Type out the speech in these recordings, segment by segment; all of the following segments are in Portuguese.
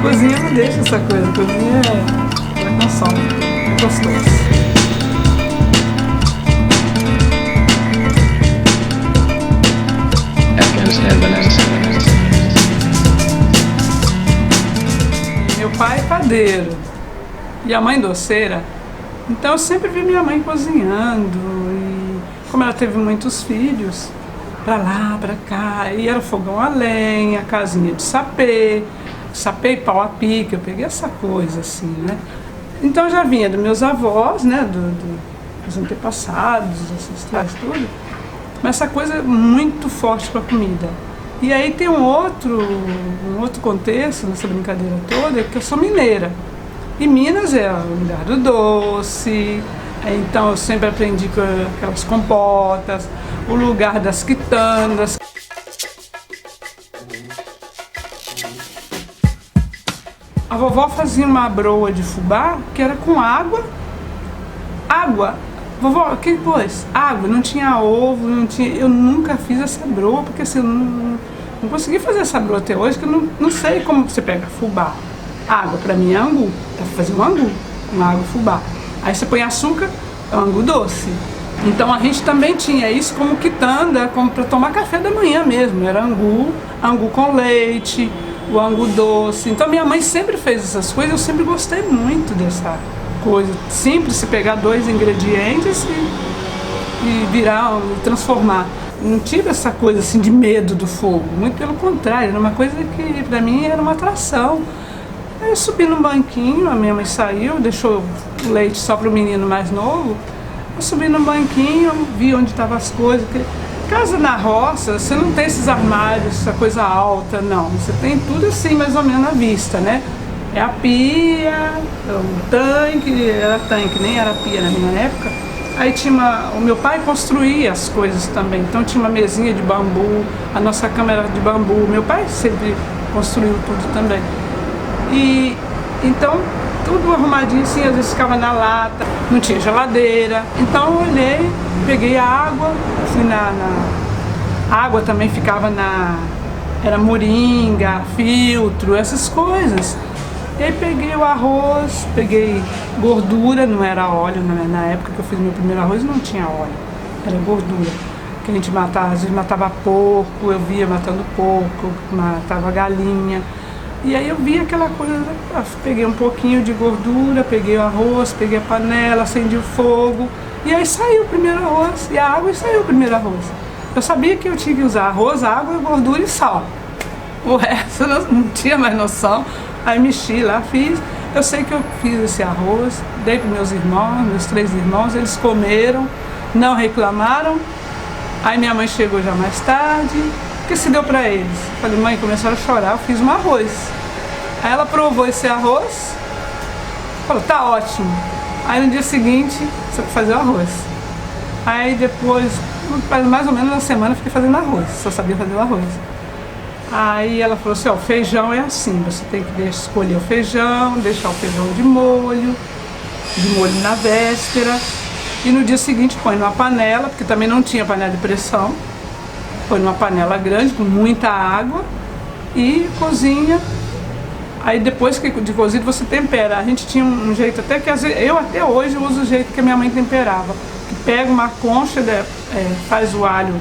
Cozinha não deixa essa coisa, cozinha ela consome, é gostoso. Afghanistan, bananas. Meu pai é padeiro e a mãe doceira, então eu sempre vi minha mãe cozinhando e como ela teve muitos filhos, pra lá, pra cá, e era fogão a lenha, casinha de sapê e pau a pique, eu peguei essa coisa assim, né? Então já vinha dos meus avós, né, dos antepassados, dos ancestrais, tudo, mas essa coisa muito forte com a comida. E aí tem um outro contexto nessa brincadeira toda, que eu sou mineira. E Minas é o lugar do doce, então eu sempre aprendi com aquelas compotas, o lugar das quitandas. A vovó fazia uma broa de fubá que era com água. Vovó, o que pôs? Água, não tinha ovo, não tinha. Eu nunca fiz essa broa, porque assim, eu não consegui fazer essa broa até hoje, que eu não sei como você pega fubá. Água, pra mim é angu, dá pra fazer um angu, com água e fubá. Aí você põe açúcar, é um angu doce. Então a gente também tinha isso como quitanda, como para tomar café da manhã mesmo, era angu com leite, o angu doce. Então minha mãe sempre fez essas coisas, eu sempre gostei muito dessa coisa. Simples, se pegar dois ingredientes e virar, transformar. Não tive essa coisa assim de medo do fogo, muito pelo contrário, era uma coisa que pra mim era uma atração. Aí eu subi num banquinho, a minha mãe saiu, deixou o leite só pro menino mais novo. Eu subi num banquinho, vi onde estavam as coisas. Casa na roça, você não tem esses armários, essa coisa alta, não. Você tem tudo assim, mais ou menos à vista, né? É a pia, é o tanque, era tanque, nem era pia na minha época. Aí tinha o meu pai construía as coisas também, então tinha uma mesinha de bambu, a nossa cama era de bambu, meu pai sempre construiu tudo também. E então tudo arrumadinho assim, às vezes ficava na lata, não tinha geladeira. Então eu olhei, peguei a água, fui a água também ficava era moringa, filtro, essas coisas. E aí peguei o arroz, peguei gordura, não era óleo, na época que eu fiz meu primeiro arroz não tinha óleo, era gordura. Que a gente matava, às vezes matava porco, eu via matando porco, matava galinha. E aí eu vi aquela coisa, peguei um pouquinho de gordura, peguei o arroz, peguei a panela, acendi o fogo. E aí saiu o primeiro arroz, e a água e saiu o primeiro arroz. Eu sabia que eu tinha que usar arroz, água, gordura e sal. O resto eu não tinha mais noção. Aí mexi lá, fiz. Eu sei que eu fiz esse arroz, dei para meus irmãos, meus 3 irmãos, eles comeram, não reclamaram. Aí minha mãe chegou já mais tarde, que se deu para eles. Falei, mãe, começaram a chorar, eu fiz um arroz. Aí ela provou esse arroz, falou, tá ótimo. Aí no dia seguinte, você vai fazer o arroz. Aí depois, mais ou menos uma semana, eu fiquei fazendo arroz, só sabia fazer o arroz. Aí ela falou assim, ó, o feijão é assim, você tem que escolher o feijão, deixar o feijão de molho na véspera. E no dia seguinte põe numa panela, porque também não tinha panela de pressão. Põe numa panela grande, com muita água e cozinha. Aí depois de cozido você tempera. A gente tinha um jeito, até que eu até hoje uso o jeito que a minha mãe temperava. Que pega uma concha, faz o alho,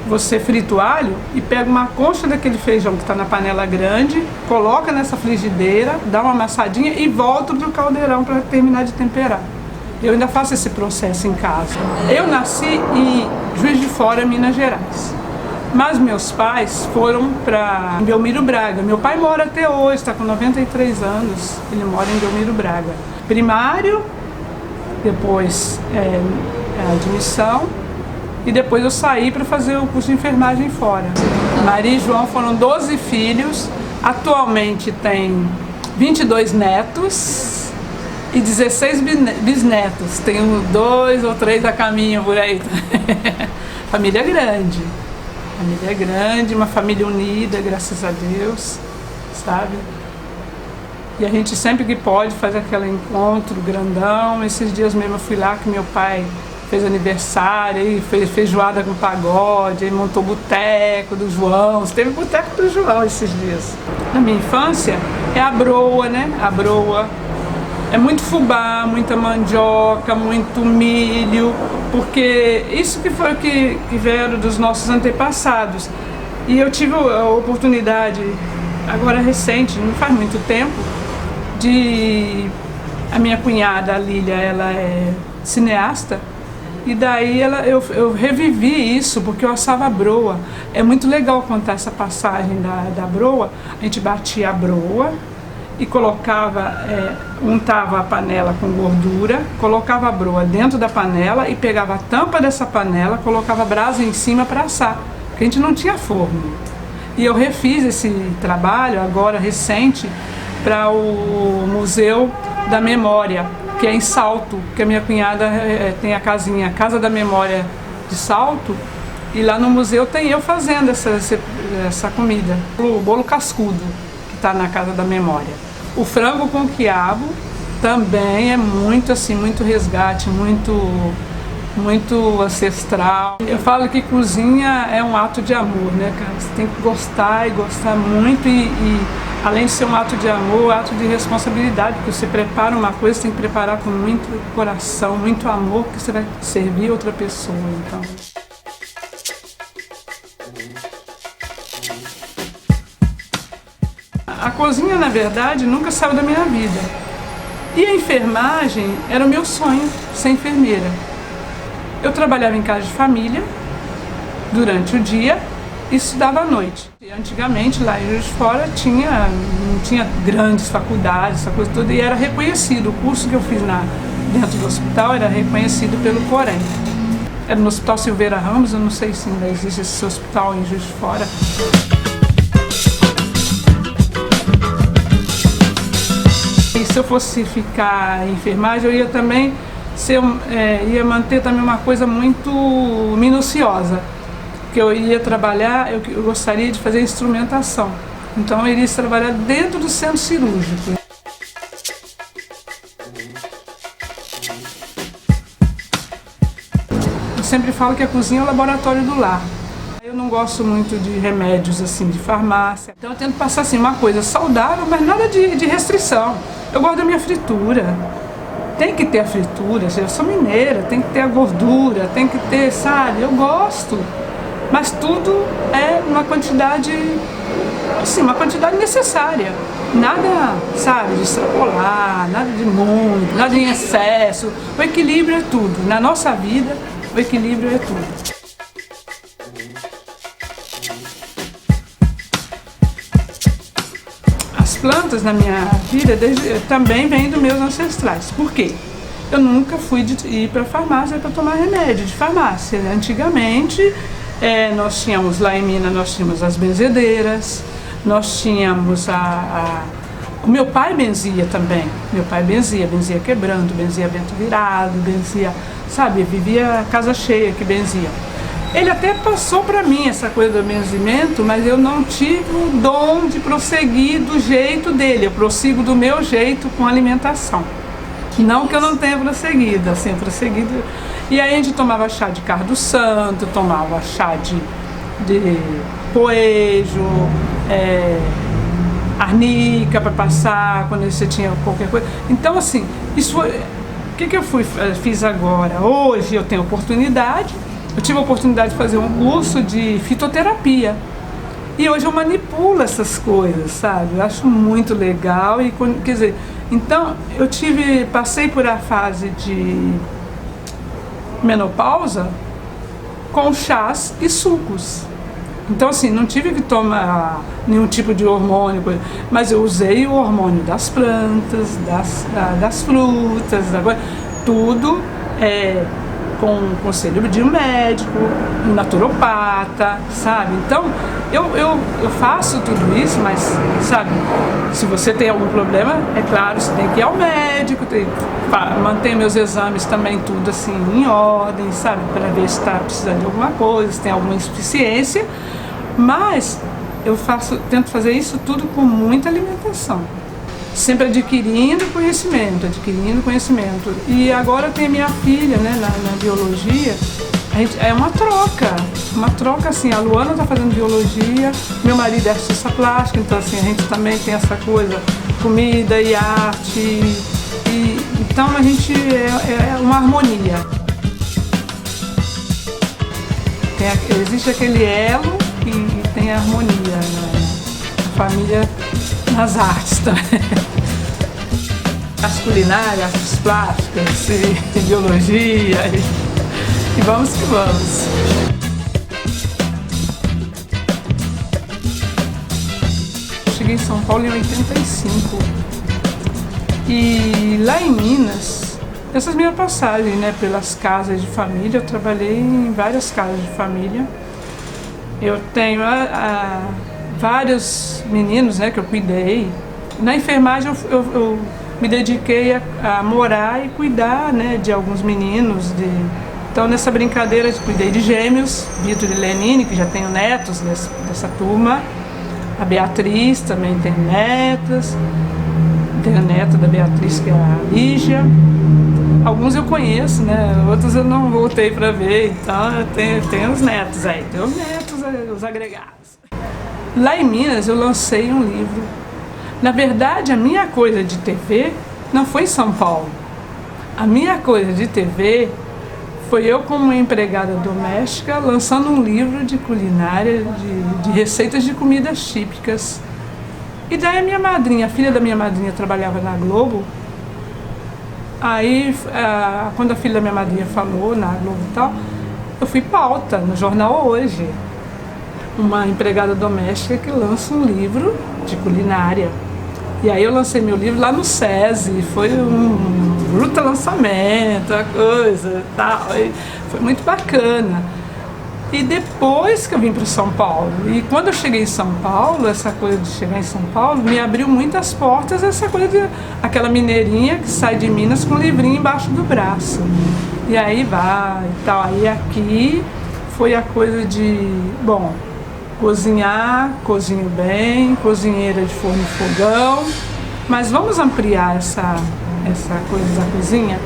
você frita o alho e pega uma concha daquele feijão que está na panela grande, coloca nessa frigideira, dá uma amassadinha e volta pro caldeirão para terminar de temperar. Eu ainda faço esse processo em casa. Eu nasci em Juiz de Fora, Minas Gerais. Mas meus pais foram para Belmiro Braga. Meu pai mora até hoje, está com 93 anos. Ele mora em Belmiro Braga. Primário, depois a admissão e depois eu saí para fazer o curso de enfermagem fora. Maria e João foram 12 filhos. Atualmente tem 22 netos e 16 bisnetos. Tenho 2 ou 3 a caminho por aí. Família grande. Família grande, uma família unida, graças a Deus, sabe? E a gente sempre que pode faz aquele encontro grandão. Esses dias mesmo eu fui lá que meu pai fez aniversário, aí fez feijoada com pagode, aí montou boteco do João. Teve boteco do João esses dias. Na minha infância é a broa, né? A broa. É muito fubá, muita mandioca, muito milho, porque isso que foi o que vieram dos nossos antepassados. E eu tive a oportunidade, agora recente, não faz muito tempo, de... A minha cunhada, a Lília, ela é cineasta, e daí eu revivi isso, porque eu assava a broa. É muito legal contar essa passagem da broa. A gente batia a broa e colocava, untava a panela com gordura, colocava a broa dentro da panela e pegava a tampa dessa panela, colocava a brasa em cima para assar, porque a gente não tinha forno. E eu refiz esse trabalho, agora recente, para o Museu da Memória, que é em Salto, que a minha cunhada tem a casinha, Casa da Memória de Salto, e lá no museu tem eu fazendo essa comida, o bolo cascudo, que está na Casa da Memória. O frango com quiabo também é muito assim, muito resgate, muito ancestral. Eu falo que cozinha é um ato de amor, né, cara? Você tem que gostar e gostar muito e além de ser um ato de amor, um ato de responsabilidade, porque você prepara uma coisa, você tem que preparar com muito coração, muito amor, porque você vai servir outra pessoa, então. A cozinha, na verdade, nunca saiu da minha vida. E a enfermagem era o meu sonho, ser enfermeira. Eu trabalhava em casa de família durante o dia e estudava à noite. E antigamente, lá em Juiz de Fora, não tinha grandes faculdades, essa coisa toda, e era reconhecido. O curso que eu fiz dentro do hospital era reconhecido pelo Corém. Era no Hospital Silveira Ramos, eu não sei se ainda existe esse hospital em Juiz de Fora. E se eu fosse ficar em enfermagem, eu ia também ia manter também uma coisa muito minuciosa. Que eu ia trabalhar, eu gostaria de fazer instrumentação. Então eu iria trabalhar dentro do centro cirúrgico. Eu sempre falo que a cozinha é o laboratório do lar. Eu não gosto muito de remédios assim, de farmácia. Então eu tento passar assim, uma coisa saudável, mas nada de restrição. Eu gosto da minha fritura. Tem que ter a fritura, eu sou mineira, tem que ter a gordura, tem que ter, sabe? Eu gosto. Mas tudo é uma quantidade, assim, uma quantidade necessária. Nada, sabe, de extrapolar, nada de muito, nada em excesso. O equilíbrio é tudo. Na nossa vida, o equilíbrio é tudo. As plantas na minha vida também vêm dos meus ancestrais. Por quê? Eu nunca fui ir para a farmácia para tomar remédio de farmácia. Antigamente, nós tínhamos lá em Minas, nós tínhamos as benzedeiras, nós tínhamos o meu pai benzia também. Meu pai benzia quebrando, benzia vento virado, benzia, sabe, vivia casa cheia que benzia. Ele até passou para mim essa coisa do benzimento, mas eu não tive o dom de prosseguir do jeito dele. Eu prossigo do meu jeito com alimentação. Não que eu não tenha prosseguido, assim, prosseguido. E aí a gente tomava chá de cardo santo, tomava chá de poejo, arnica para passar quando você tinha qualquer coisa. Então, assim, isso foi... O que eu fiz agora? Hoje eu tenho oportunidade. Eu tive a oportunidade de fazer um curso de fitoterapia. E hoje eu manipulo essas coisas, sabe? Eu acho muito legal. E, quer dizer, então eu passei por a fase de menopausa com chás e sucos. Então, assim, não tive que tomar nenhum tipo de hormônio, mas eu usei o hormônio das plantas, das frutas, tudo com o conselho de um médico, um naturopata, sabe? Então, eu faço tudo isso, mas, sabe, se você tem algum problema, é claro, você tem que ir ao médico, manter meus exames também tudo assim em ordem, sabe? Para ver se está precisando de alguma coisa, se tem alguma insuficiência, mas eu tento fazer isso tudo com muita alimentação. sempre adquirindo conhecimento. E agora tem a minha filha, né, na biologia. É uma troca assim, a Luana está fazendo biologia, meu marido é artista plástico, então assim, a gente também tem essa coisa, comida e arte, então a gente é uma harmonia. Existe aquele elo e tem a harmonia, né? A família nas artes também. As culinárias, artes plásticas, e biologia, e vamos que vamos. Eu cheguei em São Paulo em 85 e lá em Minas, essas minhas passagens, né, pelas casas de família, eu trabalhei em várias casas de família. Eu tenho vários meninos, né, que eu cuidei. Na enfermagem eu me dediquei a morar e cuidar, né, de alguns meninos. Então nessa brincadeira eu cuidei de gêmeos, Vitor e Lenine, que já tenho netos dessa turma. A Beatriz também tem netas. Tenho a neta da Beatriz, que é a Lígia. Alguns eu conheço, né? Outros eu não voltei para ver, então eu tenho os netos aí, tenho os netos, os agregados. Lá em Minas eu lancei um livro. Na verdade, a minha coisa de TV não foi em São Paulo. A minha coisa de TV foi eu como empregada doméstica lançando um livro de culinária, de receitas de comidas típicas. E daí a minha madrinha, a filha da minha madrinha trabalhava na Globo. Aí, quando a filha da minha madrinha falou na Globo e tal, eu fui pauta no jornal Hoje. Uma empregada doméstica que lança um livro de culinária. E aí eu lancei meu livro lá no SESI, foi um bruto lançamento, a coisa e tal, e foi muito bacana. E depois que eu vim para São Paulo, e quando eu cheguei em São Paulo, essa coisa de chegar em São Paulo me abriu muitas portas, essa coisa de aquela mineirinha que sai de Minas com um livrinho embaixo do braço. E aí vai e tal. Aí aqui foi a coisa de, bom, cozinhar, cozinho bem, cozinheira de forno e fogão, mas vamos ampliar essa coisa da cozinha.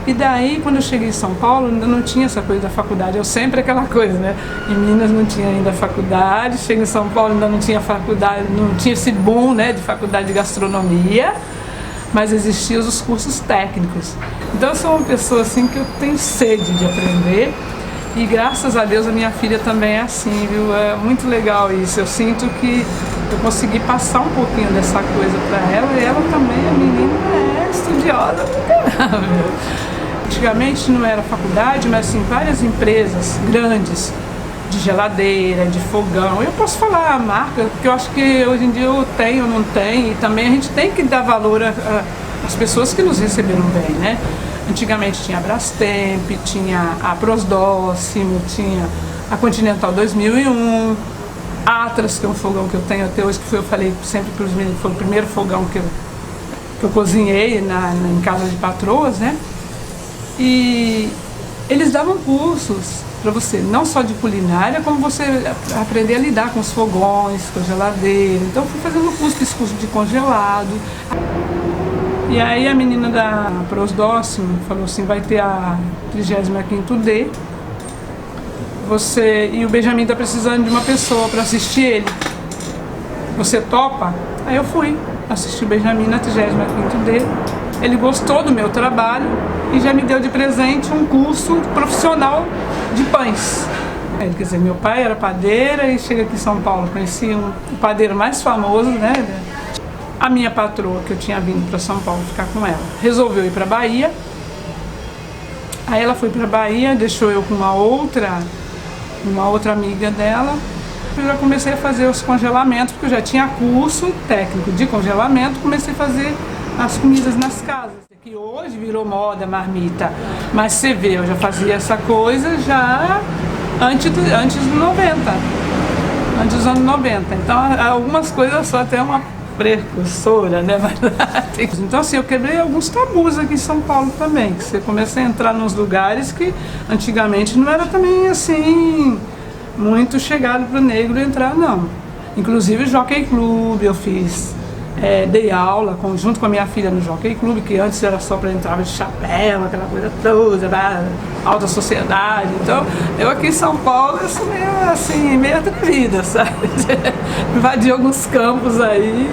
E daí, quando eu cheguei em São Paulo, ainda não tinha essa coisa da faculdade. Eu sempre aquela coisa, né? Em Minas não tinha ainda faculdade, cheguei em São Paulo ainda não tinha faculdade, não tinha esse boom, né, de faculdade de gastronomia, mas existiam os cursos técnicos. Então eu sou uma pessoa assim que eu tenho sede de aprender e graças a Deus a minha filha também é assim, viu? É muito legal isso. Eu sinto que eu consegui passar um pouquinho dessa coisa para ela e ela também, a menina, é estudiosa pra caramba. Antigamente não era faculdade, mas assim, várias empresas grandes de geladeira, de fogão. Eu posso falar a marca, porque eu acho que hoje em dia eu tenho, não tenho, e também a gente tem que dar valor às pessoas que nos receberam bem, né? Antigamente tinha a Brastemp, tinha a Prosdóximo, tinha a Continental 2001, Atlas, que é um fogão que eu tenho até hoje, que foi, eu falei sempre para os meninos, foi o primeiro fogão que eu cozinhei em casa de patroas, né? E eles davam cursos para você, não só de culinária, como você aprender a lidar com os fogões, com a geladeira. Então eu fui fazendo esse curso de congelado. E aí a menina da Prosdóximo falou assim, vai ter a 35º D, e o Benjamin está precisando de uma pessoa para assistir ele. Você topa? Aí eu fui assistir o Benjamin na 35º D. Ele gostou do meu trabalho e já me deu de presente um curso profissional de pães. Quer dizer, meu pai era padeira e chega aqui em São Paulo, conheci o padeiro mais famoso, né? A minha patroa, que eu tinha vindo para São Paulo ficar com ela, resolveu ir para Bahia. Aí ela foi para Bahia, deixou eu com uma outra amiga dela. Eu já comecei a fazer os congelamentos, porque eu já tinha curso técnico de congelamento, comecei a fazer as comidas nas casas. Que hoje virou moda, marmita, mas você vê, eu já fazia essa coisa já antes dos 90, antes dos anos 90. Então algumas coisas eu sou até uma precursora, né? Então assim, eu quebrei alguns tabus aqui em São Paulo também, que você começa a entrar nos lugares que antigamente não era também assim muito chegado para o negro entrar, não. Inclusive Jockey Club eu fiz dei aula junto com a minha filha no Jockey Club, que antes era só para entrar de chapéu, aquela coisa toda, alta sociedade. Então, eu aqui em São Paulo, eu sou meio assim, meio atrevida, sabe? Invadi alguns campos aí,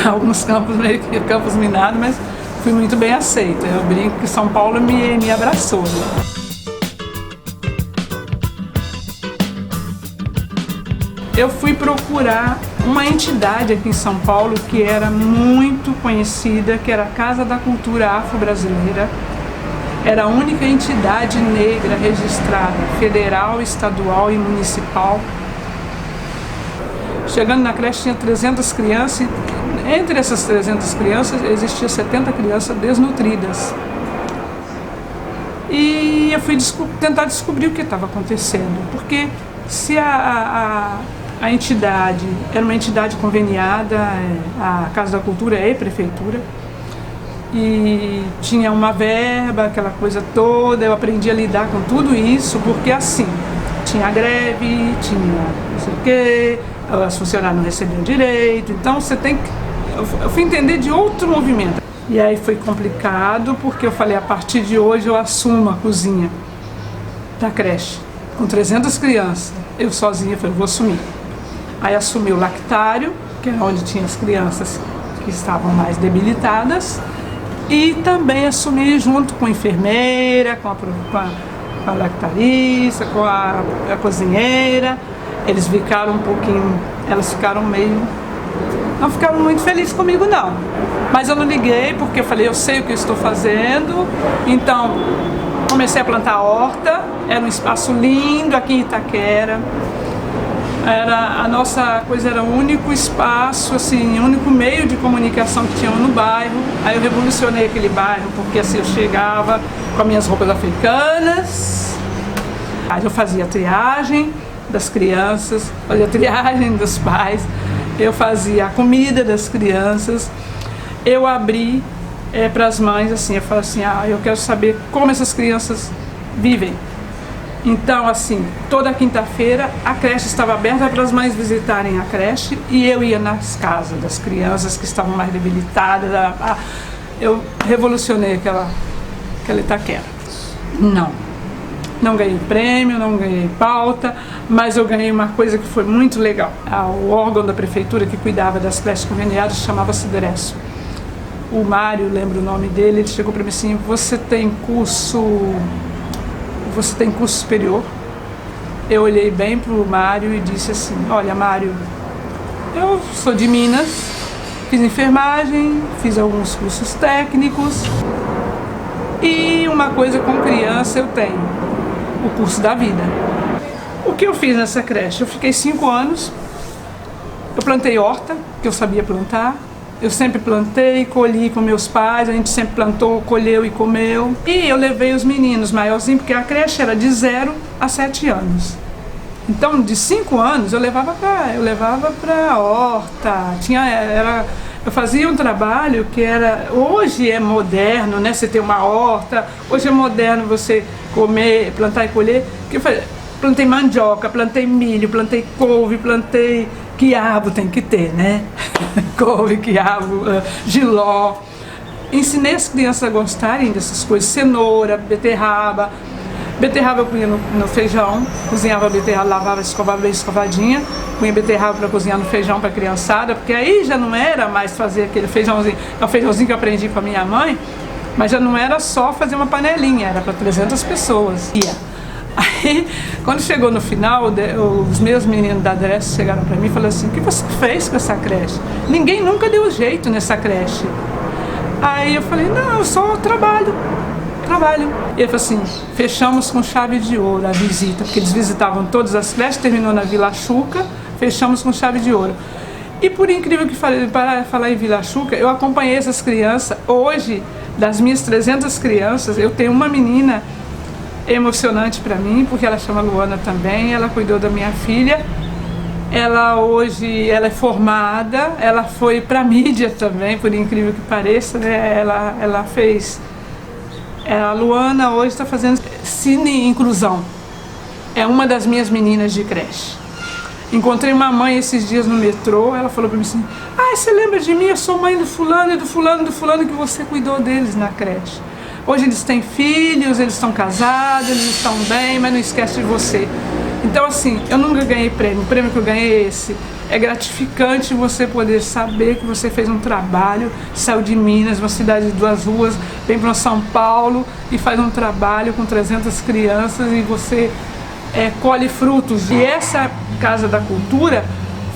alguns campos meio que campos minados, mas fui muito bem aceita. Eu brinco que São Paulo me abraçou, né? Eu fui procurar uma entidade aqui em São Paulo que era muito conhecida, que era a Casa da Cultura Afro-Brasileira. Era a única entidade negra registrada, federal, estadual e municipal. Chegando na creche tinha 300 crianças e entre essas 300 crianças existiam 70 crianças desnutridas. E eu fui tentar descobrir o que estava acontecendo, porque se a entidade era uma entidade conveniada, a Casa da Cultura é prefeitura, e tinha uma verba, aquela coisa toda, eu aprendi a lidar com tudo isso, porque assim, tinha greve, tinha não sei o quê, as funcionárias não recebiam direito, então você tem que... Eu fui entender de outro movimento. E aí foi complicado, porque eu falei, a partir de hoje eu assumo a cozinha da creche, com 300 crianças, eu sozinha, falei, vou assumir. Aí assumi o lactário, que era onde tinha as crianças que estavam mais debilitadas, e também assumi junto com a enfermeira, com a lactarista, com a cozinheira. Eles ficaram um pouquinho, elas ficaram meio... Não ficaram muito felizes comigo não, mas eu não liguei porque eu falei, eu sei o que eu estou fazendo, então comecei a plantar horta, era um espaço lindo aqui em Itaquera. A nossa coisa era o único espaço, assim, o único meio de comunicação que tinha no bairro. Aí eu revolucionei aquele bairro, porque assim eu chegava com as minhas roupas africanas, aí eu fazia a triagem das crianças, fazia a triagem dos pais, eu fazia a comida das crianças, eu abri para as mães, assim, eu falei assim, eu quero saber como essas crianças vivem. Então, assim, toda quinta-feira a creche estava aberta para as mães visitarem a creche e eu ia nas casas das crianças que estavam mais debilitadas. Eu revolucionei aquela Itaquera. Não ganhei prêmio, não ganhei pauta, mas eu ganhei uma coisa que foi muito legal. O órgão da prefeitura que cuidava das creches conveniadas chamava-se Dresso. O Mário, lembro o nome dele, ele chegou para mim assim, você tem curso superior? Eu olhei bem para o Mário e disse assim, olha Mário, eu sou de Minas, fiz enfermagem, fiz alguns cursos técnicos e uma coisa com criança eu tenho, o curso da vida. O que eu fiz nessa creche? Eu fiquei 5 anos, eu plantei horta, que eu sabia plantar. Eu sempre plantei, colhi com meus pais, a gente sempre plantou, colheu e comeu. E eu levei os meninos maiorzinhos, porque a creche era de 0 a 7 anos. Então, de 5 anos, eu levava para horta. Eu fazia um trabalho que era... Hoje é moderno, né? Você ter uma horta. Hoje é moderno você comer, plantar e colher. Plantei mandioca, plantei milho, plantei couve, plantei... Quiabo tem que ter, né? Couve, quiabo, jiló. Ensinei as crianças a gostarem dessas coisas. Cenoura, beterraba. Beterraba eu punha no feijão, cozinhava a beterraba, lavava, escovava bem escovadinha. Punha beterraba para cozinhar no feijão para a criançada, porque aí já não era mais fazer aquele feijãozinho. É o feijãozinho que eu aprendi com a minha mãe, mas já não era só fazer uma panelinha, era para 300 pessoas. Aí, quando chegou no final, os meus meninos da Dresso chegaram para mim e falaram assim, o que você fez com essa creche? Ninguém nunca deu jeito nessa creche. Aí eu falei, não, eu só trabalho. E ele falou assim, fechamos com chave de ouro a visita, porque eles visitavam todas as creches, terminou na Vila Chuca, fechamos com chave de ouro. E por incrível que para falar em Vila Chuca, eu acompanhei essas crianças. Hoje, das minhas 300 crianças, eu tenho uma menina emocionante para mim, porque ela chama Luana também, ela cuidou da minha filha, ela hoje é formada, ela foi para mídia também, por incrível que pareça, né? Ela fez, a Luana hoje está fazendo Cine Inclusão, é uma das minhas meninas de creche. Encontrei uma mãe esses dias no metrô, ela falou para mim assim, você lembra de mim? Eu sou mãe do fulano e do fulano e do fulano que você cuidou deles na creche. Hoje eles têm filhos, eles estão casados, eles estão bem, mas não esquece de você. Então assim, eu nunca ganhei prêmio, o prêmio que eu ganhei é esse. É gratificante você poder saber que você fez um trabalho, saiu de Minas, uma cidade de 2 ruas, vem para São Paulo e faz um trabalho com 300 crianças e você colhe frutos. E essa Casa da Cultura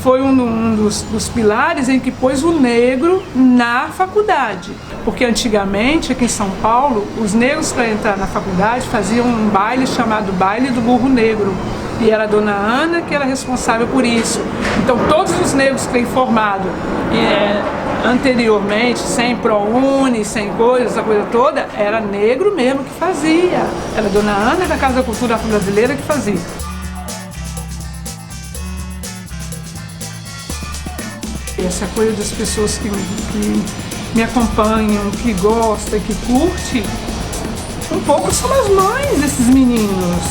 foi um dos pilares em que pôs o negro na faculdade. Porque antigamente, aqui em São Paulo, os negros para entrar na faculdade faziam um baile chamado Baile do Burro Negro. E era a dona Ana que era responsável por isso. Então todos os negros que têm formado anteriormente, sem ProUni, sem coisa, essa coisa toda, era negro mesmo que fazia. Era a dona Ana da Casa da Cultura Afro-Brasileira que fazia. Essa coisa das pessoas que me acompanham, que gostam, que curtem, um pouco são as mães desses meninos.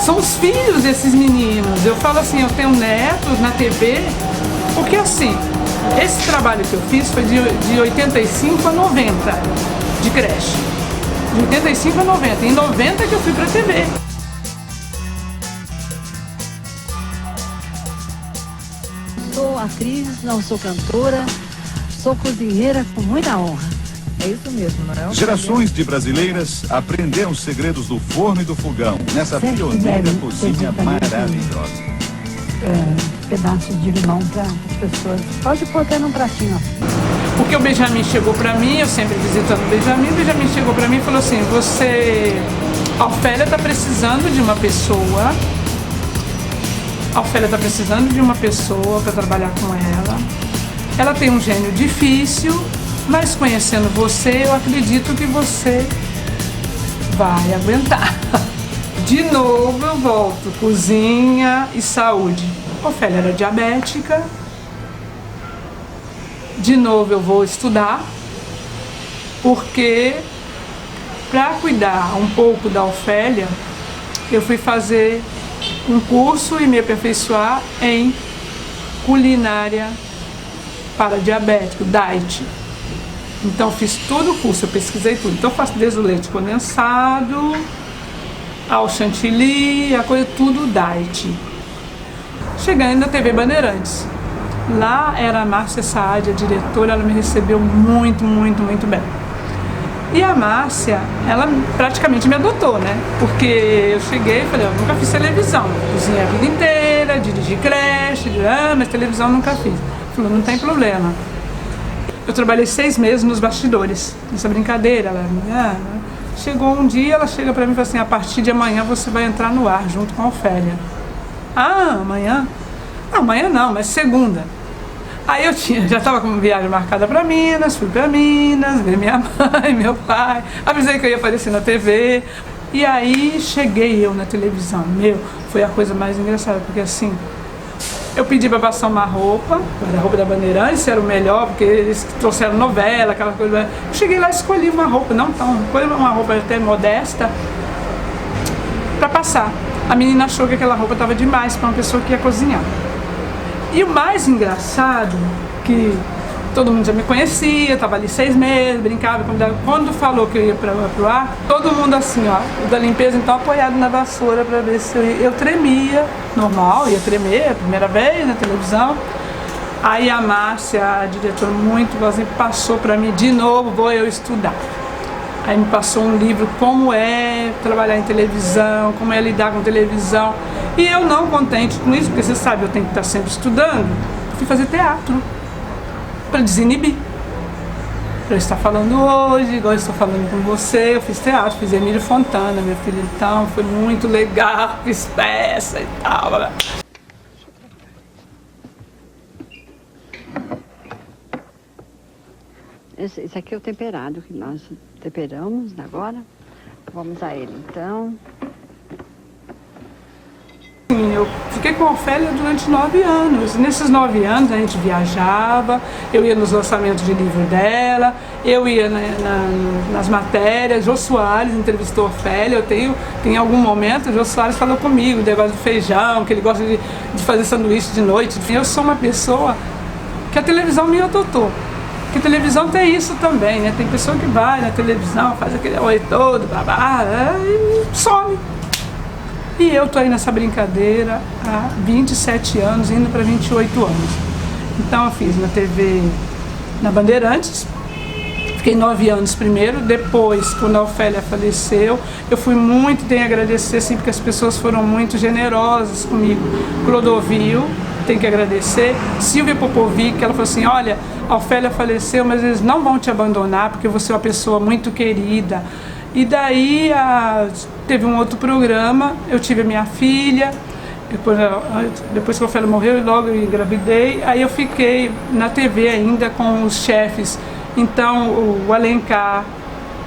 São os filhos desses meninos. Eu falo assim, eu tenho netos na TV, porque assim, esse trabalho que eu fiz foi de 85 a 90, de creche. De 85 a 90. Em 90 que eu fui pra TV. Sou atriz, não sou cantora, sou cozinheira com muita honra. É isso mesmo, não é? Gerações de brasileiras aprenderam os segredos do forno e do fogão nessa pioneira cozinha maravilhosa. Pedaços de limão para as pessoas. Pode pôr até num pratinho. Porque o Benjamin chegou para mim, eu sempre visitando o Benjamin chegou para mim e falou assim, a Ofélia está precisando de uma pessoa, para trabalhar com ela. Ela tem um gênio difícil, mas conhecendo você, eu acredito que você vai aguentar. De novo eu volto, cozinha e saúde. Ofélia era diabética. De novo eu vou estudar, porque para cuidar um pouco da Ofélia, eu fui fazer um curso e me aperfeiçoar em culinária para diabético, diet. Então fiz todo o curso, eu pesquisei tudo. Então eu faço desde o leite condensado ao chantilly, a coisa tudo diet. Chegando na TV Bandeirantes. Lá era a Márcia Saad, a diretora, ela me recebeu muito, muito, muito bem. E a Márcia, ela praticamente me adotou, né? Porque eu cheguei e falei, eu nunca fiz televisão. Cozinhei a vida inteira, dirigi creche, mas televisão nunca fiz. Ela falou, não tem problema. Eu trabalhei 6 meses nos bastidores, nessa brincadeira. Ela, chegou um dia, ela chega pra mim e fala assim, a partir de amanhã você vai entrar no ar junto com a Ofélia. Amanhã? Amanhã não, mas segunda. Aí eu já estava com uma viagem marcada para Minas, fui para Minas, ver minha mãe, meu pai, avisei que eu ia aparecer na TV. E aí cheguei eu na televisão. Foi a coisa mais engraçada, porque assim, eu pedi para passar uma roupa, a roupa da Bandeirantes, era o melhor, porque eles trouxeram novela, aquela coisa. Eu cheguei lá e escolhi uma roupa, uma roupa até modesta, para passar. A menina achou que aquela roupa estava demais para uma pessoa que ia cozinhar. E o mais engraçado, que todo mundo já me conhecia, estava ali 6 meses, brincava, quando falou que eu ia para o ar, todo mundo assim, ó, o da limpeza então apoiado na vassoura para ver se eu tremia, normal, ia tremer, a primeira vez na televisão. Aí a Márcia, a diretora muito boazinha, passou para mim, de novo, vou eu estudar. Aí me passou um livro, como é trabalhar em televisão, como é lidar com televisão. E eu não contente com isso, porque você sabe, eu tenho que estar sempre estudando, fui fazer teatro, para desinibir. Para eu estar falando hoje, igual eu estou falando com você, eu fiz teatro, fiz Emílio Fontana, minha filha, então foi muito legal, fiz peça e tal. Esse aqui é o temperado que nós temperamos agora. Vamos a ele então. Eu fiquei com a Ofélia durante 9 anos. Nesses 9 anos a gente viajava, eu ia nos lançamentos de livro dela, eu ia nas matérias. Jô Soares entrevistou a Ofélia. Tem algum momento, o Jô Soares falou comigo, o negócio do feijão, que ele gosta de fazer sanduíche de noite. Eu sou uma pessoa que a televisão me adotou. Porque a televisão tem isso também, né? Tem pessoa que vai na televisão, faz aquele oi todo, babá, e some. E eu tô aí nessa brincadeira há 27 anos, indo para 28 anos. Então eu fiz na TV, na Bandeirantes, fiquei 9 anos primeiro, depois, quando a Ofélia faleceu, eu fui muito, tenho a agradecer, sim, porque as pessoas foram muito generosas comigo. Clodovil, tem que agradecer. Silvia Popovic, ela falou assim, olha, a Ofélia faleceu, mas eles não vão te abandonar, porque você é uma pessoa muito querida. E daí teve um outro programa, eu tive a minha filha, depois que a Ofélia morreu, logo eu engravidei, aí eu fiquei na TV ainda com os chefes. Então o Alencar,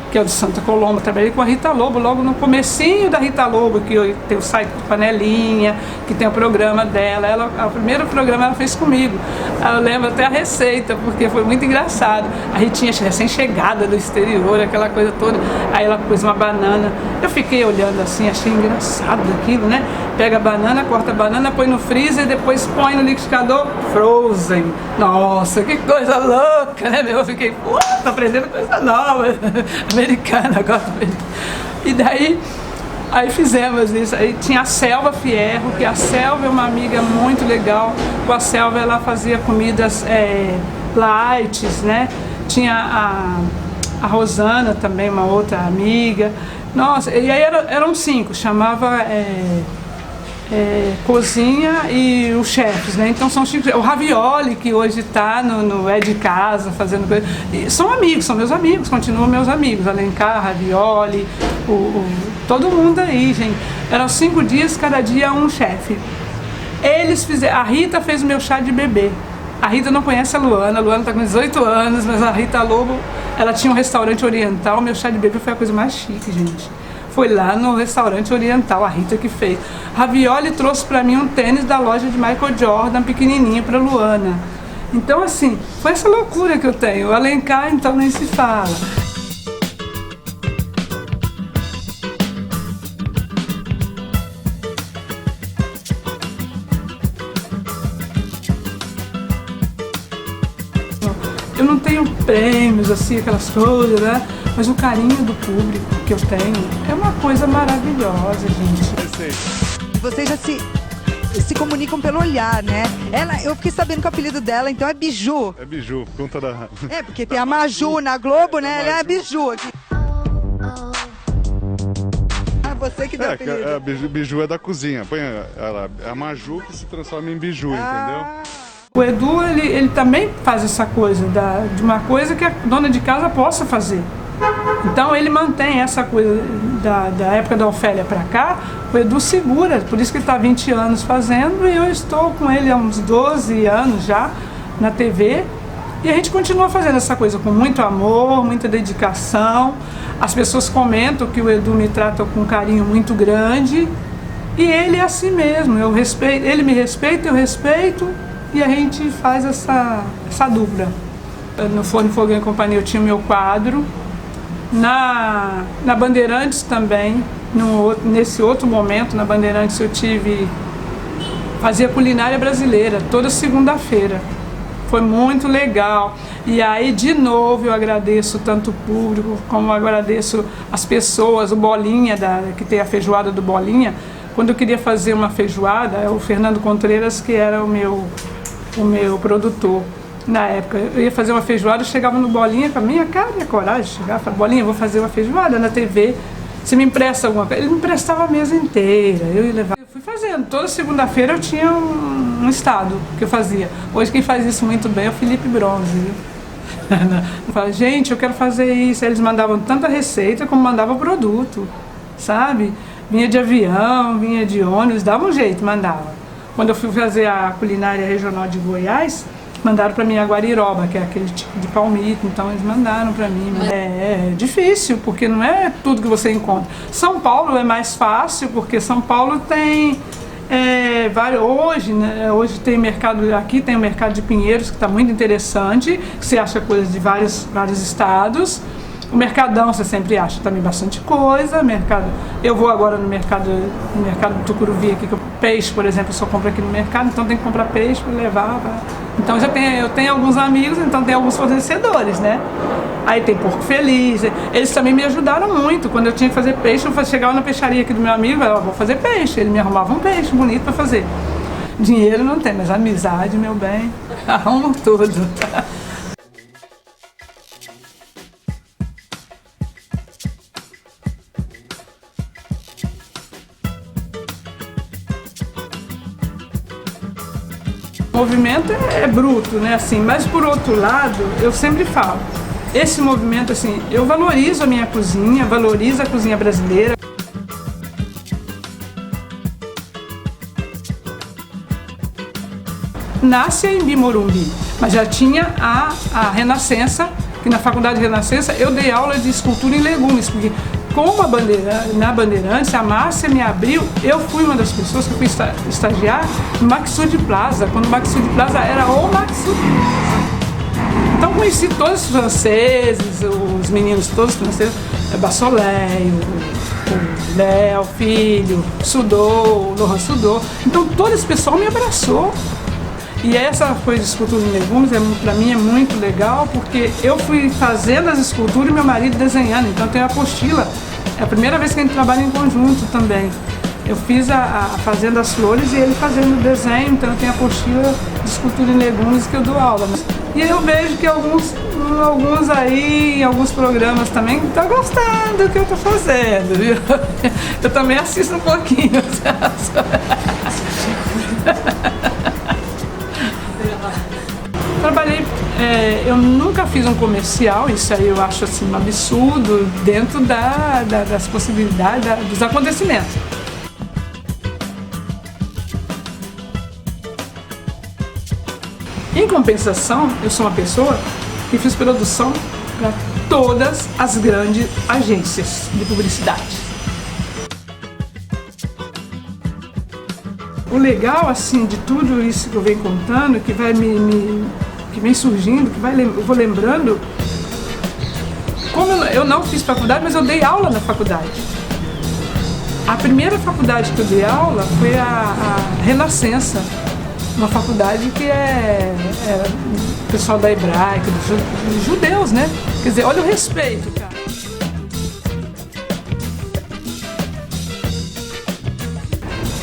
que é o de Santa Colomba, trabalhei com a Rita Lobo, logo no comecinho da Rita Lobo, que tem o site do Panelinha, que tem o programa dela. O primeiro programa ela fez comigo. Eu lembro até a receita, porque foi muito engraçado. A Ritinha recém-chegada do exterior, aquela coisa toda. Aí ela pôs uma banana. Eu fiquei olhando assim, achei engraçado aquilo, né? Pega a banana, corta a banana, põe no freezer, depois põe no liquidificador, frozen. Nossa, que coisa louca, né? Eu fiquei, pô, tô aprendendo coisa nova. Americana agora. E daí, aí fizemos isso. Aí tinha a Selva Fierro, que a Selva é uma amiga muito legal. Com a Selva ela fazia comidas light, né? Tinha a Rosana também, uma outra amiga. Nossa, e aí eram 5, chamava cozinha e os chefes, né? Então são 5. O Ravioli, que hoje está no É de Casa, fazendo coisa. E são amigos, são meus amigos, continuam meus amigos. Alencar, Ravioli, todo mundo aí, gente. Eram 5 dias, cada dia um chefe. Eles fizeram. A Rita fez o meu chá de bebê. A Rita não conhece a Luana está com 18 anos, mas a Rita Lobo, ela tinha um restaurante oriental. Meu chá de bebê foi a coisa mais chique, gente. Foi lá no restaurante oriental, a Rita que fez. Ravioli trouxe para mim um tênis da loja de Michael Jordan, pequenininho, para Luana. Então, assim, foi essa loucura que eu tenho. O Alencar, então, nem se fala. Eu não tenho prêmios, assim, aquelas coisas, né? Mas o carinho do público que eu tenho é uma coisa maravilhosa, gente. Vocês já se comunicam pelo olhar, né? Eu fiquei sabendo que o apelido dela, então, é Biju. É Biju, por conta da... Porque tem a Maju na Globo, né? Ela é a Biju aqui. Você que deu o apelido. Biju é da cozinha. Põe a Maju que se transforma em Biju, entendeu? O Edu, ele também faz essa coisa, de uma coisa que a dona de casa possa fazer. Então ele mantém essa coisa da época da Ofélia para cá, o Edu segura, por isso que ele está 20 anos fazendo, e eu estou com ele há uns 12 anos já na TV, e a gente continua fazendo essa coisa com muito amor, muita dedicação. As pessoas comentam que o Edu me trata com um carinho muito grande, e ele é assim mesmo, ele me respeita, eu respeito, e a gente faz essa dupla. No Forno, Fogão e Companhia eu tinha o meu quadro. Na Bandeirantes também, nesse outro momento, na Bandeirantes eu fazia culinária brasileira, toda segunda-feira. Foi muito legal. E aí, de novo, eu agradeço tanto o público, como eu agradeço as pessoas, o Bolinha, que tem a feijoada do Bolinha. Quando eu queria fazer uma feijoada, o Fernando Contreiras, que era o meu produtor. Na época, eu ia fazer uma feijoada, eu chegava no Bolinha com a minha cara e a coragem, chegava e falava, Bolinha, eu vou fazer uma feijoada na TV, você me empresta alguma coisa? Ele me emprestava a mesa inteira, eu ia levar. Eu fui fazendo, toda segunda-feira eu tinha um estado que eu fazia. Hoje quem faz isso muito bem é o Felipe Bronze. Eu falava, gente, eu quero fazer isso. Aí eles mandavam tanta receita como mandavam produto, sabe? Vinha de avião, vinha de ônibus, dava um jeito, mandava. Quando eu fui fazer a culinária regional de Goiás, mandaram para mim a guariroba, que é aquele tipo de palmito, então eles mandaram para mim. É difícil, porque não é tudo que você encontra. São Paulo é mais fácil, porque São Paulo tem Hoje, né, hoje tem mercado, aqui tem o mercado de Pinheiros, que está muito interessante, que você acha coisas de vários estados. O Mercadão você sempre acha também bastante coisa. Eu vou agora no mercado do Tucuruvi aqui, que peixe, por exemplo, eu só compro aqui no mercado, então tem que comprar peixe para levar. Então eu tenho alguns amigos, então tem alguns fornecedores, né? Aí tem Porco Feliz, eles também me ajudaram muito. Quando eu tinha que fazer peixe, eu chegava na peixaria aqui do meu amigo, eu vou fazer peixe. Ele me arrumava um peixe bonito para fazer. Dinheiro não tem, mas amizade, meu bem, arrumo tudo. O movimento é bruto, né, assim, mas por outro lado, eu sempre falo, esse movimento, assim, eu valorizo a minha cozinha, valorizo a cozinha brasileira. Nasce em Morumbi, mas já tinha a Renascença, que na Faculdade de Renascença eu dei aula de escultura em legumes, porque como na Bandeirantes, a Márcia me abriu, eu fui uma das pessoas que fui estagiar no Maxud Plaza, quando o Maxud Plaza era o Maxud Plaza. Então conheci todos os franceses, os meninos todos franceses, Bassolet, o Léo, Filho, Sudô, Laurent Sudô. Então todo esse pessoal me abraçou. E essa coisa de escultura em legumes, para mim, é muito legal, porque eu fui fazendo as esculturas e meu marido desenhando, então tem a apostila. É a primeira vez que a gente trabalha em conjunto também. Eu fiz a fazendo as flores e ele fazendo o desenho, então eu tenho a apostila de escultura em legumes que eu dou aula. E eu vejo que alguns aí, em alguns programas também, estão gostando do que eu estou fazendo, viu? Eu também assisto um pouquinho. Trabalhei, eu nunca fiz um comercial, isso aí eu acho assim um absurdo dentro das possibilidades, dos acontecimentos. Em compensação, eu sou uma pessoa que fiz produção para todas as grandes agências de publicidade. O legal, assim, de tudo isso que eu venho contando, que vai que vem surgindo, eu vou lembrando, como eu não fiz faculdade, mas eu dei aula na faculdade. A primeira faculdade que eu dei aula foi a Renascença, uma faculdade que é o pessoal da hebraica, dos judeus, né? Quer dizer, olha o respeito, cara.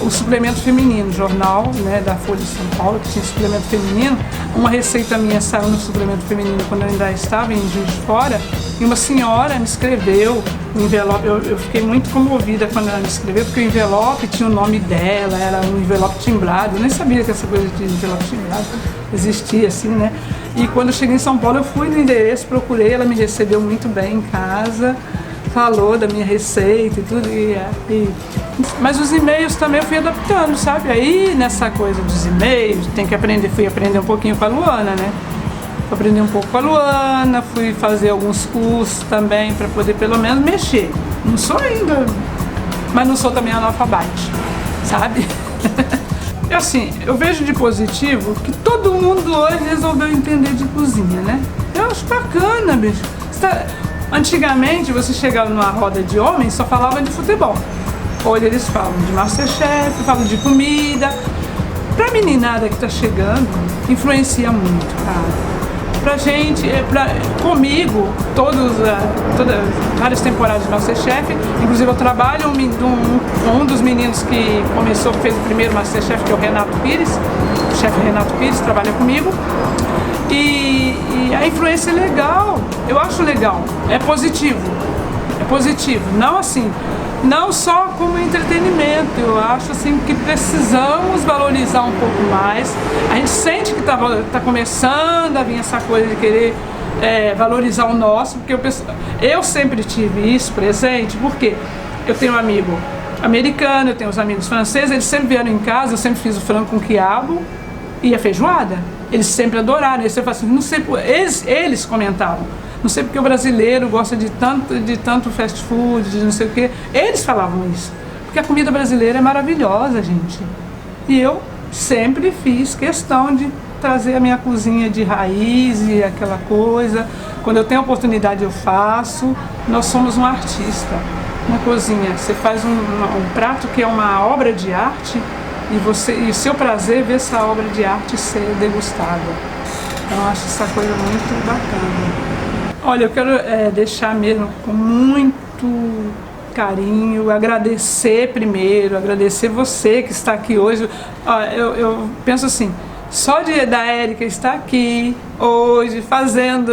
O suplemento feminino, jornal, né, da Folha de São Paulo, que tinha suplemento feminino. Uma receita minha saiu no suplemento feminino quando eu ainda estava em Juiz de Fora, e uma senhora me escreveu o envelope. Eu fiquei muito comovida quando ela me escreveu, porque o envelope tinha o nome dela, era um envelope timbrado. Eu nem sabia que essa coisa de envelope timbrado existia assim, né? E quando eu cheguei em São Paulo, eu fui no endereço, procurei, ela me recebeu muito bem em casa, falou da minha receita e tudo. Mas os e-mails também eu fui adaptando, sabe? Aí nessa coisa dos e-mails, fui aprender um pouquinho com a Luana, né? Fui aprender um pouco com a Luana, fui fazer alguns cursos também para poder pelo menos mexer. Não sou ainda, mas não sou também analfabete, sabe? Assim, eu vejo de positivo que todo mundo hoje resolveu entender de cozinha, né? Eu acho bacana, bicho. Antigamente, você chegava numa roda de homens e só falava de futebol. Hoje eles falam de Masterchef, falam de comida. Pra meninada que tá chegando, influencia muito, cara. Pra gente, comigo, várias temporadas de Masterchef, inclusive eu trabalho um dos meninos que fez o primeiro Masterchef, que é o Renato Pires, o chefe Renato Pires, trabalha comigo. E a influência é legal, eu acho legal, é positivo, não assim, não só como entretenimento, eu acho assim que precisamos valorizar um pouco mais. A gente sente que tá começando a vir essa coisa de querer valorizar o nosso, porque eu sempre tive isso presente, porque eu tenho um amigo americano, eu tenho os amigos franceses, eles sempre vieram em casa, eu sempre fiz o frango com quiabo e a feijoada. Eles sempre adoraram, eles sempre assim, não sei, eles comentavam, não sei porque o brasileiro gosta de tanto fast food, de não sei o quê. Eles falavam isso, porque a comida brasileira é maravilhosa, gente. E eu sempre fiz questão de trazer a minha cozinha de raiz e aquela coisa. Quando eu tenho oportunidade eu faço. Nós somos um artista na cozinha. Você faz um prato que é uma obra de arte e o seu prazer é ver essa obra de arte ser degustada. Então eu acho essa coisa muito bacana. Olha, eu quero deixar mesmo com muito carinho, agradecer primeiro, agradecer você que está aqui hoje. Eu penso assim, só da Érica estar aqui hoje fazendo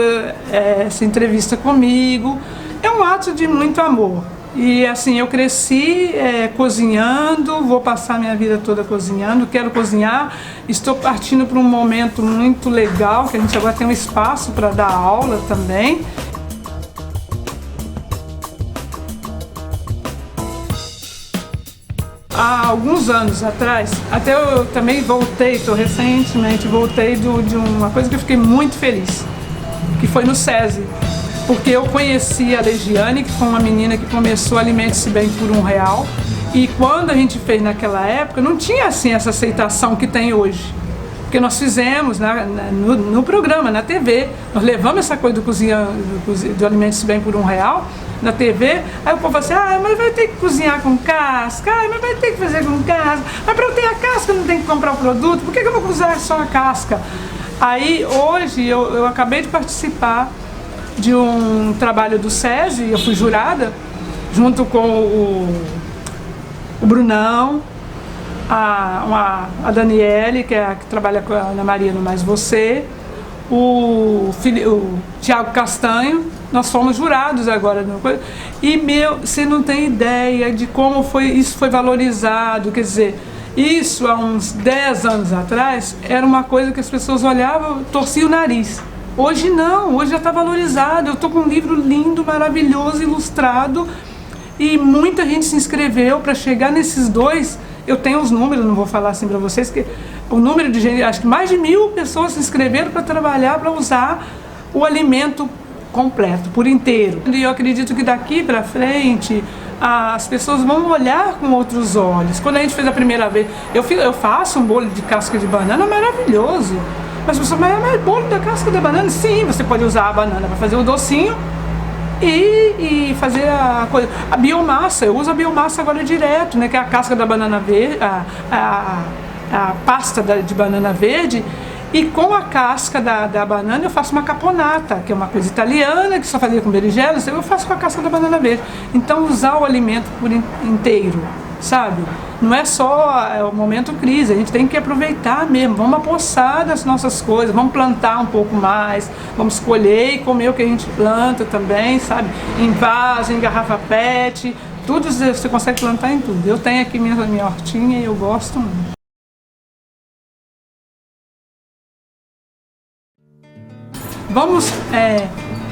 essa entrevista comigo é um ato de muito amor. E assim, eu cresci cozinhando, vou passar minha vida toda cozinhando, quero cozinhar, estou partindo para um momento muito legal, que a gente agora tem um espaço para dar aula também. Há alguns anos atrás, até eu também recentemente voltei de uma coisa que eu fiquei muito feliz, que foi no SESI. Porque eu conheci a Legiane, que foi uma menina que começou Alimente-se Bem por R$1. E quando a gente fez naquela época, não tinha assim essa aceitação que tem hoje. Porque nós fizemos no programa, na TV, nós levamos essa coisa do Alimente-se Bem por R$1 na TV, aí o povo assim, mas vai ter que cozinhar com casca, mas vai ter que fazer com casca, mas para eu ter a casca eu não tenho que comprar o produto, por que eu vou usar só a casca? Aí hoje eu acabei de participar de um trabalho do SESI, eu fui jurada, junto com o Brunão, a Daniele, que trabalha com a Ana Maria no Mais Você, o Tiago Castanho, nós fomos jurados agora. E você não tem ideia de como isso foi valorizado, quer dizer, isso há uns 10 anos atrás era uma coisa que as pessoas olhavam, torciam o nariz. Hoje não, hoje já está valorizado. Eu estou com um livro lindo, maravilhoso, ilustrado e muita gente se inscreveu para chegar nesses 2. Eu tenho os números, não vou falar assim para vocês, que o número de gente, acho que mais de 1000 pessoas se inscreveram para trabalhar, para usar o alimento completo, por inteiro. E eu acredito que daqui para frente as pessoas vão olhar com outros olhos. Quando a gente fez a primeira vez, eu faço um bolo de casca de banana maravilhoso. Mas você mas bolo da casca da banana? Sim, você pode usar a banana para fazer o docinho e fazer a biomassa. Eu uso a biomassa agora direto, né? Que é a casca da banana verde, a pasta de banana verde. E com a casca da banana eu faço uma caponata, que é uma coisa italiana, que só fazia com berinjelas, eu faço com a casca da banana verde. Então usar o alimento por inteiro, sabe? Não é só o momento crise, a gente tem que aproveitar mesmo, vamos apossar das nossas coisas, vamos plantar um pouco mais, vamos colher e comer o que a gente planta também, sabe? Em vaso, em garrafa PET, tudo você consegue plantar em tudo. Eu tenho aqui minha hortinha e eu gosto muito. Vamos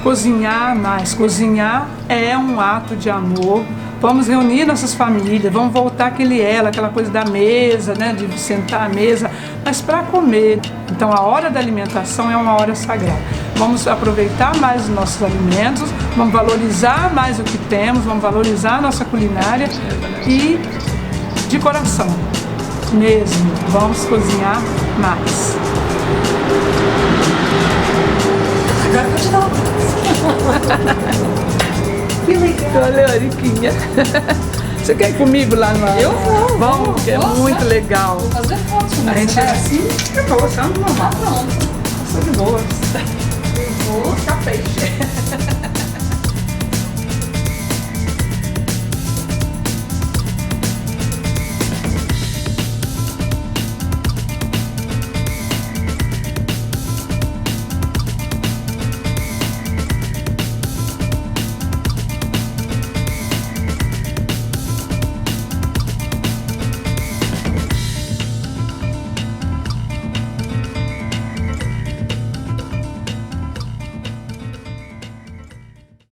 cozinhar mais. Cozinhar é um ato de amor. Vamos reunir nossas famílias, vamos voltar aquela coisa da mesa, né, de sentar à mesa, mas para comer. Então a hora da alimentação é uma hora sagrada. Vamos aproveitar mais os nossos alimentos, vamos valorizar mais o que temos, vamos valorizar a nossa culinária e de coração mesmo, vamos cozinhar mais. Agora pode dar uma que legal. Olha, Ariquinha. Você quer ir comigo lá no... Eu vou. Vamos, porque é muito legal. Vou fazer fotos com A gente você. é assim, fica boa, você anda normal. Pronto. Sou de boa. Vou ficar peixe.